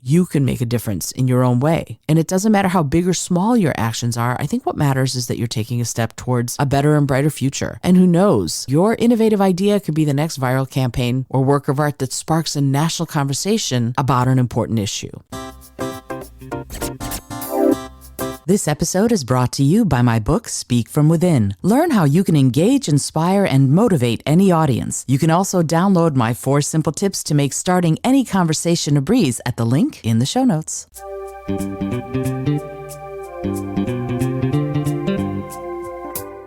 you can make a difference in your own way. And it doesn't matter how big or small your actions are. I think what matters is that you're taking a step towards a better and brighter future. And who knows, your innovative idea could be the next viral campaign or work of art that sparks a national conversation about an important issue. This episode is brought to you by my book, Speak From Within. Learn how you can engage, inspire, and motivate any audience. You can also download my 4 simple tips to make starting any conversation a breeze at the link in the show notes.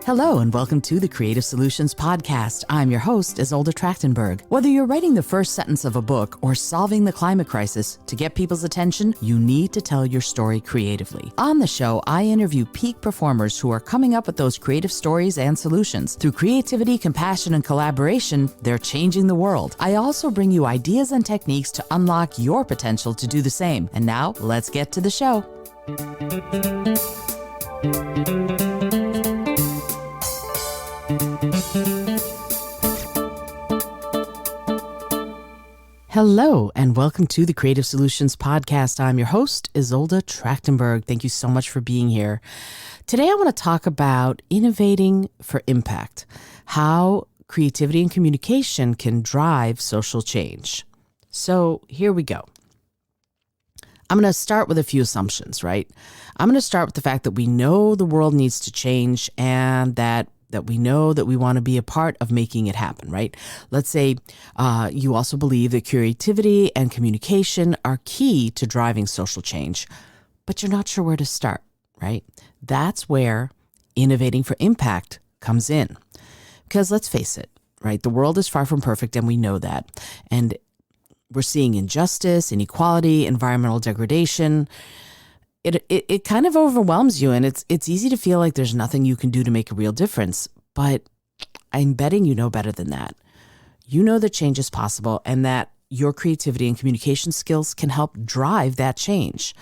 Hello and welcome to the Creative Solutions Podcast. I'm your host, Isolde Trachtenberg. Whether you're writing the first sentence of a book or solving the climate crisis, to get people's attention, you need to tell your story creatively. On the show, I interview peak performers who are coming up with those creative stories and solutions. Through creativity, compassion, and collaboration, they're changing the world. I also bring you ideas and techniques to unlock your potential to do the same. And now, let's get to the show. Hello, and welcome to the Creative Solutions Podcast. I'm your host, Isolde Trachtenberg. Thank you so much for being here. Today, I want to talk about innovating for impact, how creativity and communication can drive social change. So here we go. I'm going to start with a few assumptions, right? I'm going to start with the fact that we know the world needs to change and that we know that we want to be a part of making it happen, right? Let's say you also believe that creativity and communication are key to driving social change, but you're not sure where to start, right? That's where innovating for impact comes in. Because let's face it, right? The world is far from perfect, and we know that. And we're seeing injustice, inequality, environmental degradation. It kind of overwhelms you, and it's easy to feel like there's nothing you can do to make a real difference. But I'm betting you know better than that. You know that change is possible and that your creativity and communication skills can help drive that change.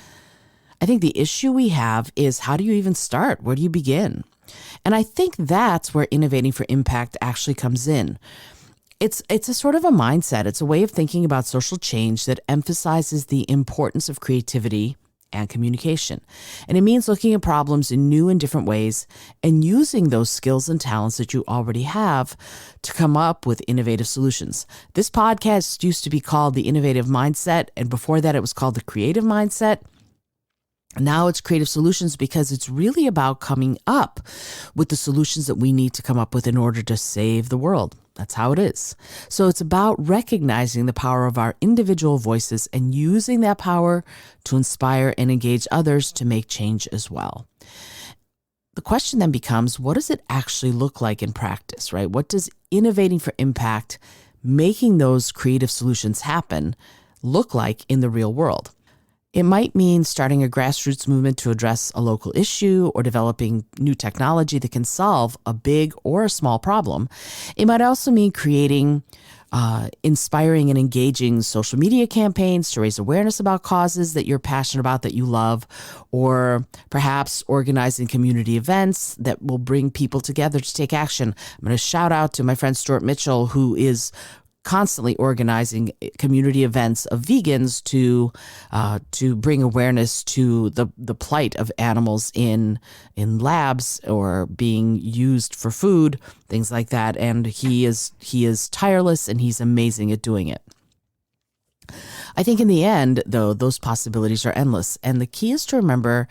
I think the issue we have is, how do you even start? Where do you begin? And I think that's where innovating for impact actually comes in. It's a sort of a mindset. It's a way of thinking about social change that emphasizes the importance of creativity and communication. And it means looking at problems in new and different ways and using those skills and talents that you already have to come up with innovative solutions. This podcast used to be called The Innovative Mindset, and before that it was called The Creative Mindset. Now it's Creative Solutions because it's really about coming up with the solutions that we need to come up with in order to save the world. That's how it is. So it's about recognizing the power of our individual voices and using that power to inspire and engage others to make change as well. The question then becomes, what does it actually look like in practice, right? What does innovating for impact, making those creative solutions happen, look like in the real world? It might mean starting a grassroots movement to address a local issue or developing new technology that can solve a big or a small problem. It might also mean creating inspiring and engaging social media campaigns to raise awareness about causes that you're passionate about, that you love, or perhaps organizing community events that will bring people together to take action. I'm going to shout out to my friend Stuart Mitchell, who is constantly organizing community events of vegans to bring awareness to the plight of animals in labs or being used for food, things like that. And he is tireless, and he's amazing at doing it. I think in the end, though, those possibilities are endless. And the key is to remember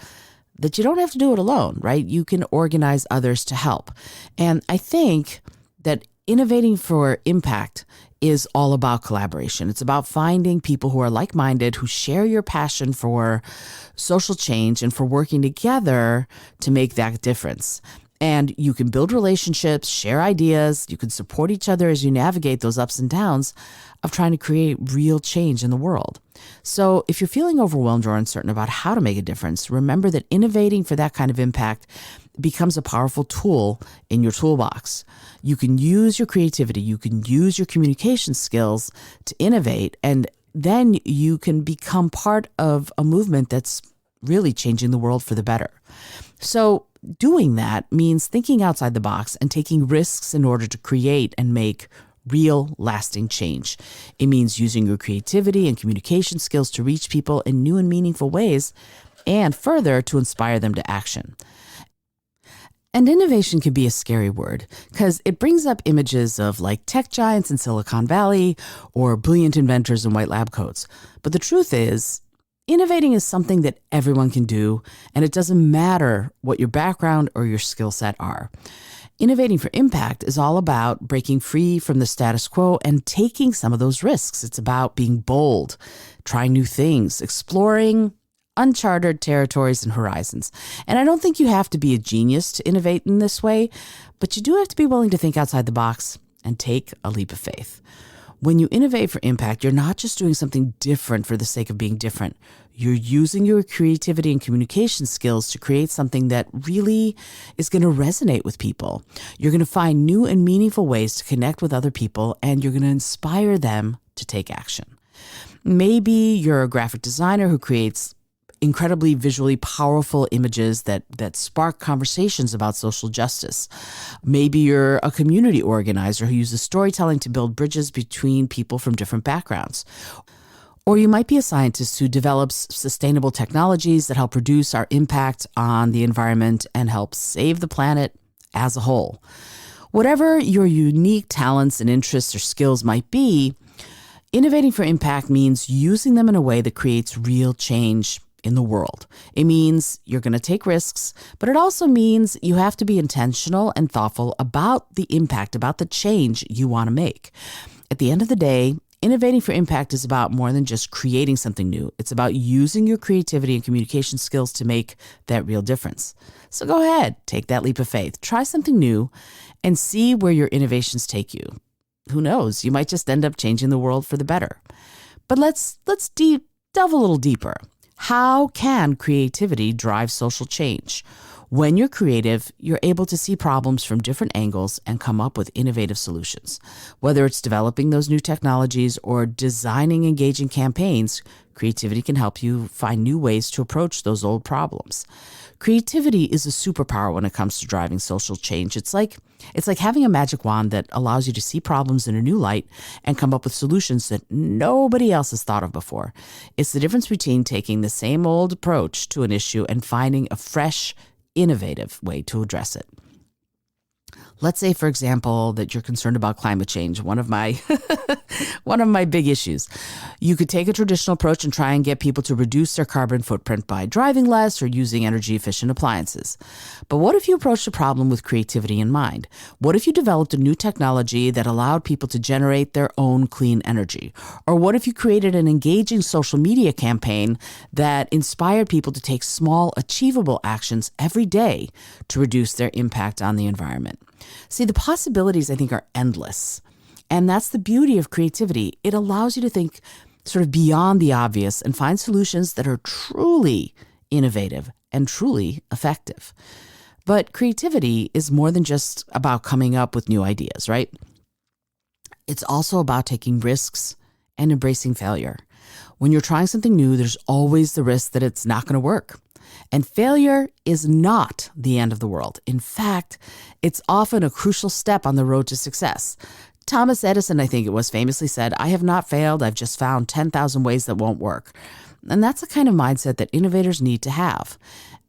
that you don't have to do it alone, right? You can organize others to help. And I think that innovating for impact is all about collaboration. It's about finding people who are like-minded, who share your passion for social change and for working together to make that difference. And you can build relationships, share ideas, you can support each other as you navigate those ups and downs of trying to create real change in the world. So if you're feeling overwhelmed or uncertain about how to make a difference, remember that innovating for that kind of impact becomes a powerful tool in your toolbox. You can use your creativity, you can use your communication skills to innovate, and then you can become part of a movement that's really changing the world for the better. So doing that means thinking outside the box and taking risks in order to create and make real, lasting change. It means using your creativity and communication skills to reach people in new and meaningful ways, and further, to inspire them to action. And innovation can be a scary word because it brings up images of like tech giants in Silicon Valley or brilliant inventors in white lab coats. But the truth is, innovating is something that everyone can do, and it doesn't matter what your background or your skill set are. Innovating for impact is all about breaking free from the status quo and taking some of those risks. It's about being bold, trying new things, exploring uncharted territories and horizons. And I don't think you have to be a genius to innovate in this way, but you do have to be willing to think outside the box and take a leap of faith. When you innovate for impact, you're not just doing something different for the sake of being different. You're using your creativity and communication skills to create something that really is going to resonate with people. You're going to find new and meaningful ways to connect with other people, and you're going to inspire them to take action. Maybe you're a graphic designer who creates incredibly visually powerful images that spark conversations about social justice. Maybe you're a community organizer who uses storytelling to build bridges between people from different backgrounds. Or you might be a scientist who develops sustainable technologies that help reduce our impact on the environment and help save the planet as a whole. Whatever your unique talents and interests or skills might be, innovating for impact means using them in a way that creates real change in the world. It means you're going to take risks, but it also means you have to be intentional and thoughtful about the impact, about the change you want to make. At the end of the day, innovating for impact is about more than just creating something new. It's about using your creativity and communication skills to make that real difference. So go ahead, take that leap of faith, try something new, and see where your innovations take you. Who knows? You might just end up changing the world for the better. But let's delve a little deeper. How can creativity drive social change? When you're creative, you're able to see problems from different angles and come up with innovative solutions. Whether it's developing those new technologies or designing engaging campaigns, creativity can help you find new ways to approach those old problems. Creativity is a superpower when it comes to driving social change. It's like having a magic wand that allows you to see problems in a new light and come up with solutions that nobody else has thought of before. It's the difference between taking the same old approach to an issue and finding a fresh, innovative way to address it. Let's say, for example, that you're concerned about climate change, one of my big issues. You could take a traditional approach and try and get people to reduce their carbon footprint by driving less or using energy-efficient appliances. But what if you approached the problem with creativity in mind? What if you developed a new technology that allowed people to generate their own clean energy? Or what if you created an engaging social media campaign that inspired people to take small, achievable actions every day to reduce their impact on the environment? See, the possibilities, I think, are endless. And that's the beauty of creativity. It allows you to think sort of beyond the obvious and find solutions that are truly innovative and truly effective. But creativity is more than just about coming up with new ideas, right? It's also about taking risks and embracing failure. When you're trying something new, there's always the risk that it's not going to work. And failure is not the end of the world. In fact, it's often a crucial step on the road to success. Thomas Edison, I think it was, famously said, "I have not failed, I've just found 10,000 ways that won't work." And that's the kind of mindset that innovators need to have.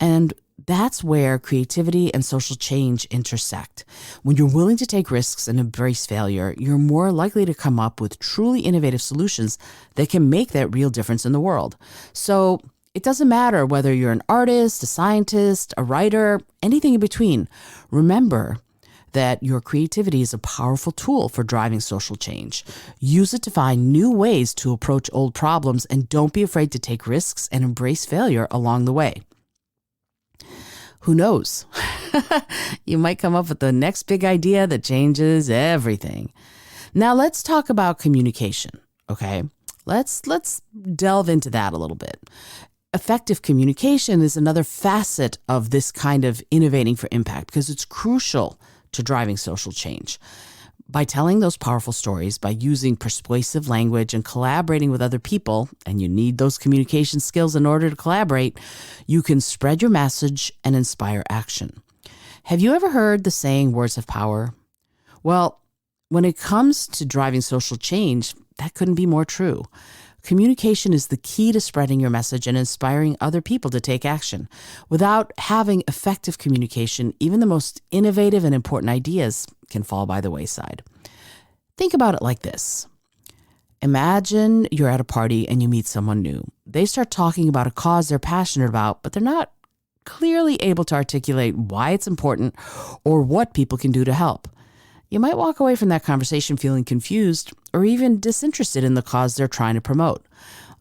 And that's where creativity and social change intersect. When you're willing to take risks and embrace failure, you're more likely to come up with truly innovative solutions that can make that real difference in the world. So it doesn't matter whether you're an artist, a scientist, a writer, anything in between. Remember that your creativity is a powerful tool for driving social change. Use it to find new ways to approach old problems, and don't be afraid to take risks and embrace failure along the way. Who knows? You might come up with the next big idea that changes everything. Now let's talk about communication, okay? Let's delve into that a little bit. Effective communication is another facet of this kind of innovating for impact because it's crucial to driving social change. By telling those powerful stories, by using persuasive language and collaborating with other people, and you need those communication skills in order to collaborate, you can spread your message and inspire action. Have you ever heard the saying, words have power? Well, when it comes to driving social change, that couldn't be more true. Communication is the key to spreading your message and inspiring other people to take action. Without having effective communication, even the most innovative and important ideas can fall by the wayside. Think about it like this. Imagine you're at a party and you meet someone new. They start talking about a cause they're passionate about, but they're not clearly able to articulate why it's important or what people can do to help. You might walk away from that conversation feeling confused or even disinterested in the cause they're trying to promote.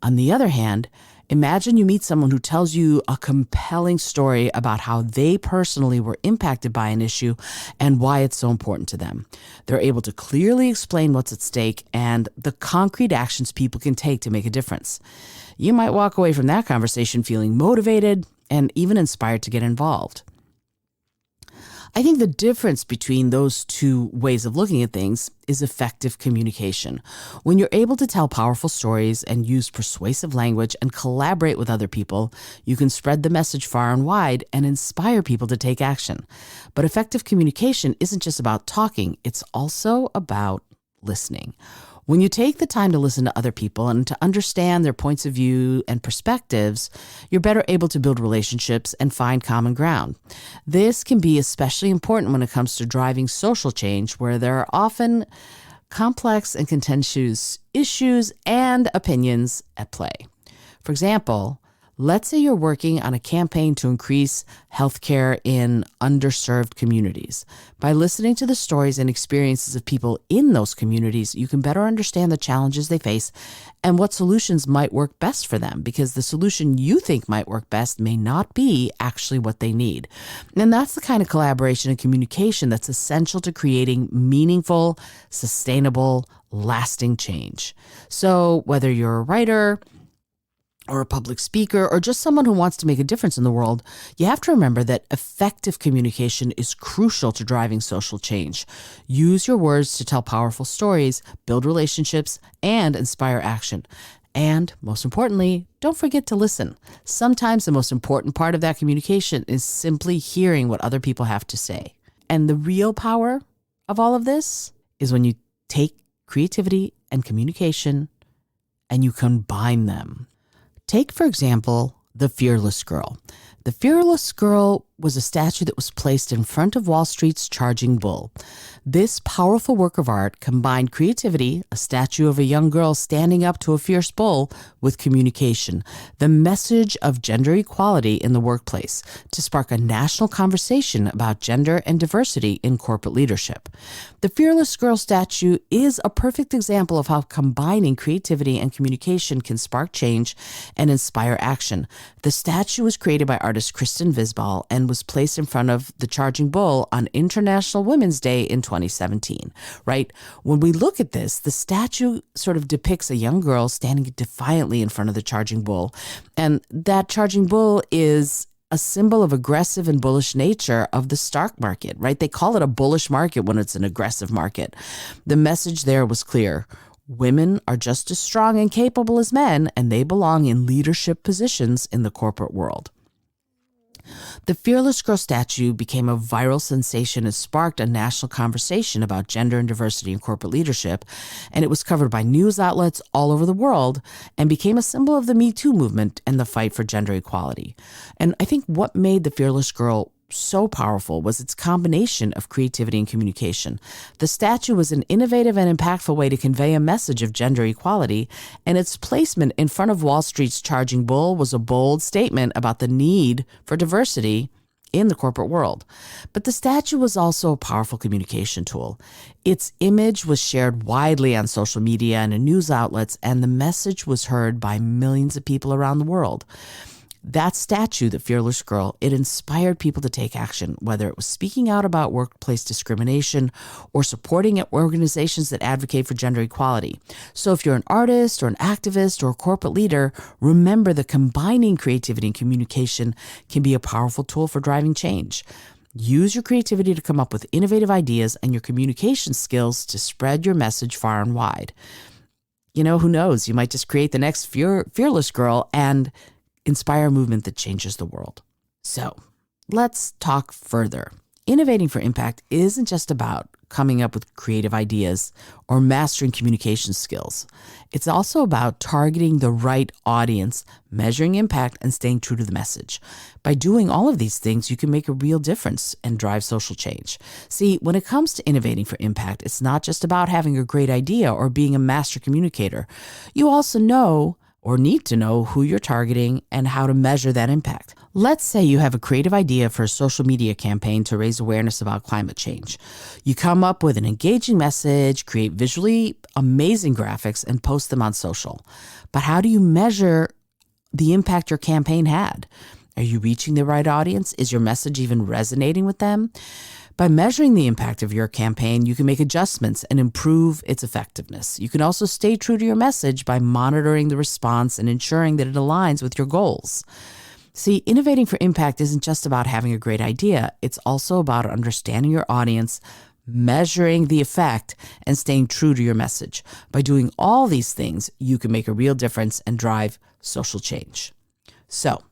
On the other hand, imagine you meet someone who tells you a compelling story about how they personally were impacted by an issue and why it's so important to them. They're able to clearly explain what's at stake and the concrete actions people can take to make a difference. You might walk away from that conversation feeling motivated and even inspired to get involved. I think the difference between those two ways of looking at things is effective communication. When you're able to tell powerful stories and use persuasive language and collaborate with other people, you can spread the message far and wide and inspire people to take action. But effective communication isn't just about talking, it's also about listening. When you take the time to listen to other people and to understand their points of view and perspectives, you're better able to build relationships and find common ground. This can be especially important when it comes to driving social change, where there are often complex and contentious issues and opinions at play. For example, let's say you're working on a campaign to increase healthcare in underserved communities. By listening to the stories and experiences of people in those communities, you can better understand the challenges they face and what solutions might work best for them, because the solution you think might work best may not be actually what they need. And that's the kind of collaboration and communication that's essential to creating meaningful, sustainable, lasting change. So whether you're a writer, or a public speaker, or just someone who wants to make a difference in the world, you have to remember that effective communication is crucial to driving social change. Use your words to tell powerful stories, build relationships, and inspire action. And most importantly, don't forget to listen. Sometimes the most important part of that communication is simply hearing what other people have to say. And the real power of all of this is when you take creativity and communication and you combine them. Take, for example, the Fearless Girl. The Fearless Girl was a statue that was placed in front of Wall Street's Charging Bull. This powerful work of art combined creativity, a statue of a young girl standing up to a fierce bull, with communication, the message of gender equality in the workplace, to spark a national conversation about gender and diversity in corporate leadership. The Fearless Girl statue is a perfect example of how combining creativity and communication can spark change and inspire action. The statue was created by artist Kristen Visbal and was placed in front of the Charging Bull on International Women's Day in 2017, right? When we look at this, the statue sort of depicts a young girl standing defiantly in front of the Charging Bull. And that Charging Bull is a symbol of aggressive and bullish nature of the stock market, right? They call it a bullish market when it's an aggressive market. The message there was clear. Women are just as strong and capable as men, and they belong in leadership positions in the corporate world. The Fearless Girl statue became a viral sensation and sparked a national conversation about gender and diversity in corporate leadership, and it was covered by news outlets all over the world and became a symbol of the Me Too movement and the fight for gender equality. And I think what made the Fearless Girl so powerful was its combination of creativity and communication. The statue was an innovative and impactful way to convey a message of gender equality, and its placement in front of Wall Street's Charging Bull was a bold statement about the need for diversity in the corporate world. But the statue was also a powerful communication tool. Its image was shared widely on social media and in news outlets, and the message was heard by millions of people around the world. That statue, the Fearless Girl, it inspired people to take action, whether it was speaking out about workplace discrimination or supporting organizations that advocate for gender equality. So if you're an artist or an activist or a corporate leader, remember that combining creativity and communication can be a powerful tool for driving change. Use your creativity to come up with innovative ideas and your communication skills to spread your message far and wide. You know, who knows? You might just create the next Fearless Girl and inspire a movement that changes the world. So let's talk further. Innovating for impact isn't just about coming up with creative ideas or mastering communication skills. It's also about targeting the right audience, measuring impact, and staying true to the message. By doing all of these things, you can make a real difference and drive social change. See, when it comes to innovating for impact, it's not just about having a great idea or being a master communicator. You also know or need to know who you're targeting and how to measure that impact. Let's say you have a creative idea for a social media campaign to raise awareness about climate change. You come up with an engaging message, create visually amazing graphics, and post them on social. But how do you measure the impact your campaign had? Are you reaching the right audience? Is your message even resonating with them? By measuring the impact of your campaign, you can make adjustments and improve its effectiveness. You can also stay true to your message by monitoring the response and ensuring that it aligns with your goals. See, innovating for impact isn't just about having a great idea. It's also about understanding your audience, measuring the effect, and staying true to your message. By doing all these things, you can make a real difference and drive social change. So,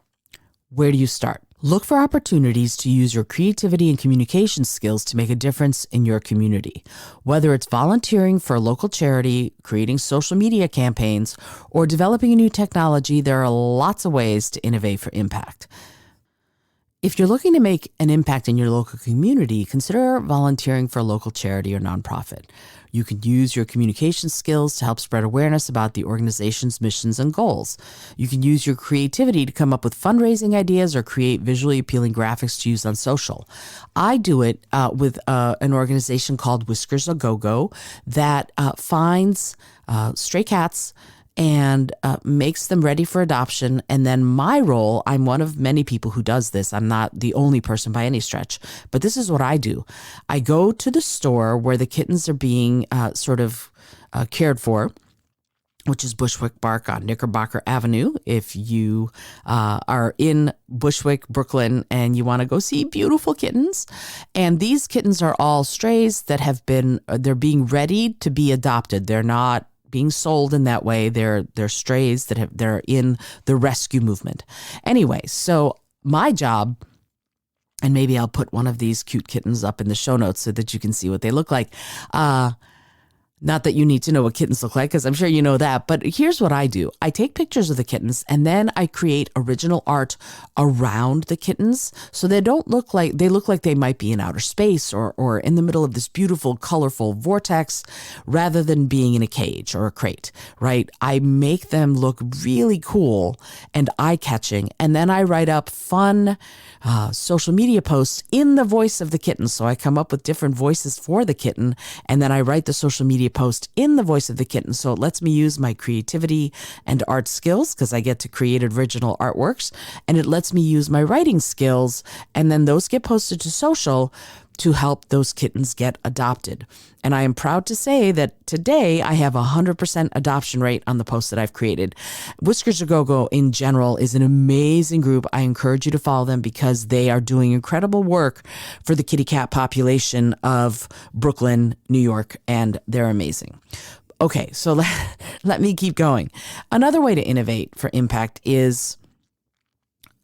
where do you start? Look for opportunities to use your creativity and communication skills to make a difference in your community. Whether it's volunteering for a local charity, creating social media campaigns, or developing a new technology, there are lots of ways to innovate for impact. If you're looking to make an impact in your local community, consider volunteering for a local charity or nonprofit. You can use your communication skills to help spread awareness about the organization's missions and goals. You can use your creativity to come up with fundraising ideas or create visually appealing graphics to use on social. I do it with an organization called Whiskers A Go-Go that finds stray cats and makes them ready for adoption. And then my role, I'm one of many people who does this. I'm not the only person by any stretch, but this is what I do. I go to the store where the kittens are being cared for, which is Bushwick Park on Knickerbocker Avenue. If you are in Bushwick, Brooklyn, and you want to go see beautiful kittens. And these kittens are all strays that they're being ready to be adopted. They're not being sold in that way. They're strays they're in the rescue movement. Anyway, so my job, and maybe I'll put one of these cute kittens up in the show notes so that you can see what they look like. Not that you need to know what kittens look like, because I'm sure you know that, but here's what I do. I take pictures of the kittens and then I create original art around the kittens so they look like they might be in outer space or in the middle of this beautiful, colorful vortex rather than being in a cage or a crate, right? I make them look really cool and eye-catching, and then I write up fun social media posts in the voice of the kitten. So I come up with different voices for the kitten, and then I write the social media post in the voice of the kitten. So it lets me use my creativity and art skills because I get to create original artworks, and it lets me use my writing skills, and then those get posted to social to help those kittens get adopted. And I am proud to say that today I have 100% adoption rate on the posts that I've created. Whiskers A Go-Go in general is an amazing group. I encourage you to follow them because they are doing incredible work for the kitty cat population of Brooklyn, New York, and they're amazing. Okay, so let me keep going. Another way to innovate for impact is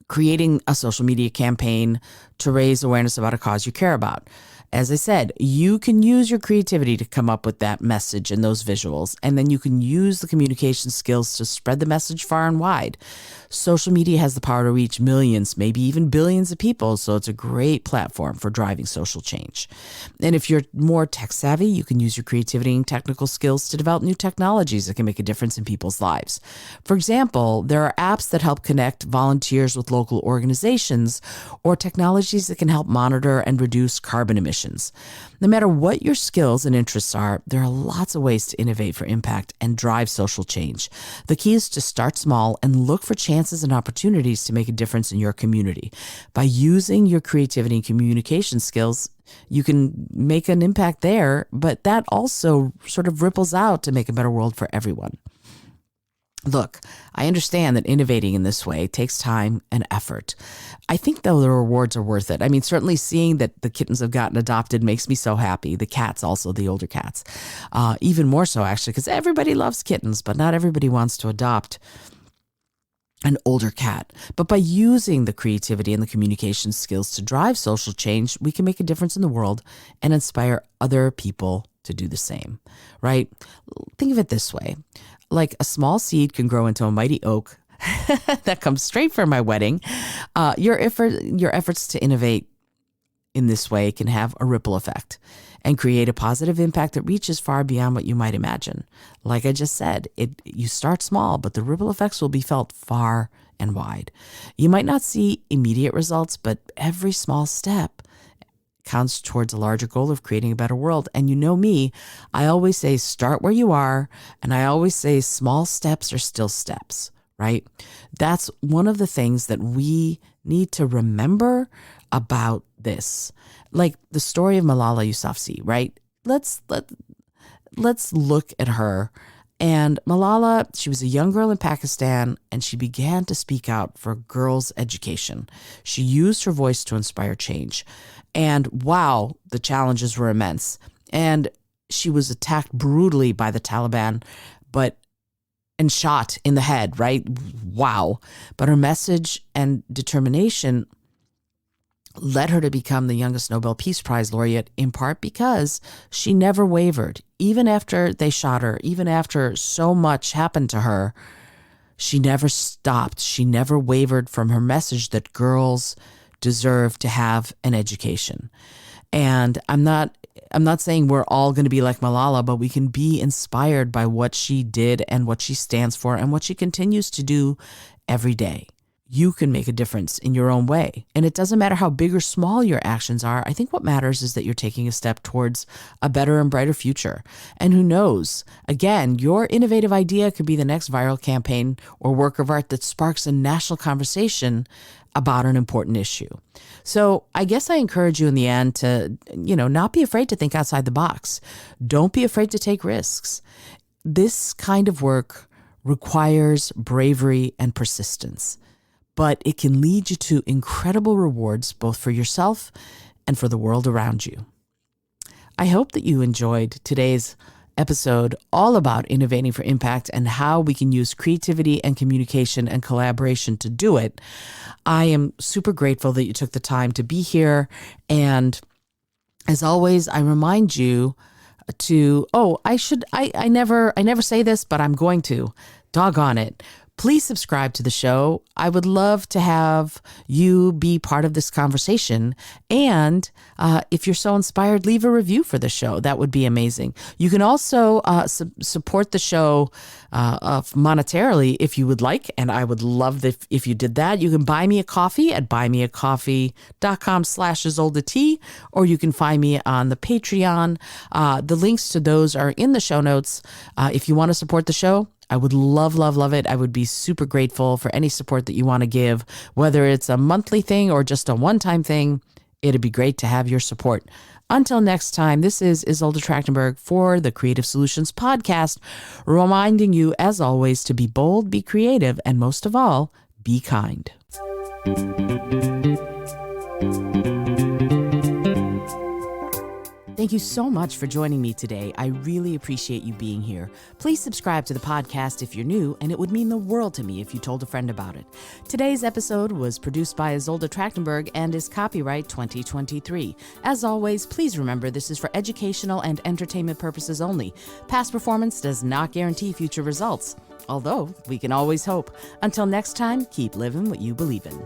creating a social media campaign to raise awareness about a cause you care about. As I said, you can use your creativity to come up with that message and those visuals, and then you can use the communication skills to spread the message far and wide. Social media has the power to reach millions, maybe even billions of people, so it's a great platform for driving social change. And if you're more tech savvy, you can use your creativity and technical skills to develop new technologies that can make a difference in people's lives. For example, there are apps that help connect volunteers with local organizations or technologies that can help monitor and reduce carbon emissions. No matter what your skills and interests are, there are lots of ways to innovate for impact and drive social change. The key is to start small and look for chances and opportunities to make a difference in your community. By using your creativity and communication skills, you can make an impact there, but that also sort of ripples out to make a better world for everyone. Look, I understand that innovating in this way takes time and effort. I think, though, the rewards are worth it. I mean, certainly seeing that the kittens have gotten adopted makes me so happy. The cats also, the older cats. Even more so, actually, because everybody loves kittens, but not everybody wants to adopt. an older cat. But by using the creativity and the communication skills to drive social change, we can make a difference in the world and inspire other people to do the same, right? Think of it this way. Like a small seed can grow into a mighty oak that comes straight from my wedding. Your efforts to innovate in this way can have a ripple effect and create a positive impact that reaches far beyond what you might imagine. Like I just said, you start small, but the ripple effects will be felt far and wide. You might not see immediate results, but every small step counts towards a larger goal of creating a better world. And you know me, I always say start where you are, and I always say small steps are still steps, right? That's one of the things that we need to remember about this. Like the story of Malala Yousafzai, right? Let's look at her. And Malala, she was a young girl in Pakistan, and she began to speak out for girls' education. She used her voice to inspire change. And wow, the challenges were immense. And she was attacked brutally by the Taliban, and shot in the head, right? Wow. But her message and determination led her to become the youngest Nobel Peace Prize laureate, in part because she never wavered. Even after they shot her, even after so much happened to her, she never stopped. She never wavered from her message that girls deserve to have an education. And I'm not saying we're all going to be like Malala, but we can be inspired by what she did and what she stands for and what she continues to do every day. You can make a difference in your own way. And it doesn't matter how big or small your actions are. I think what matters is that you're taking a step towards a better and brighter future. And who knows, again, your innovative idea could be the next viral campaign or work of art that sparks a national conversation about an important issue. So I guess I encourage you in the end to, not be afraid to think outside the box. Don't be afraid to take risks. This kind of work requires bravery and persistence, but it can lead you to incredible rewards, both for yourself and for the world around you. I hope that you enjoyed today's episode all about innovating for impact and how we can use creativity and communication and collaboration to do it. I am super grateful that you took the time to be here. And as always, I remind you to, I never say this, but I'm going to. Doggone it. Please subscribe to the show. I would love to have you be part of this conversation. And if you're so inspired, leave a review for the show. That would be amazing. You can also support the show monetarily if you would like. And I would love if you did that. You can buy me a coffee at buymeacoffee.com/IsoldaT, or you can find me on the Patreon. The links to those are in the show notes. If you want to support the show, I would love, love, love it. I would be super grateful for any support that you want to give, whether it's a monthly thing or just a one-time thing. It'd be great to have your support. Until next time, this is Isolda Trachtenberg for the Creative Solutions Podcast, reminding you, as always, to be bold, be creative, and most of all, be kind. Thank you so much for joining me today. I really appreciate you being here. Please subscribe to the podcast if you're new, and it would mean the world to me if you told a friend about it. Today's episode was produced by Isolda Trachtenberg and is copyright 2023. As always, please remember this is for educational and entertainment purposes only. Past performance does not guarantee future results, although we can always hope. Until next time, keep living what you believe in.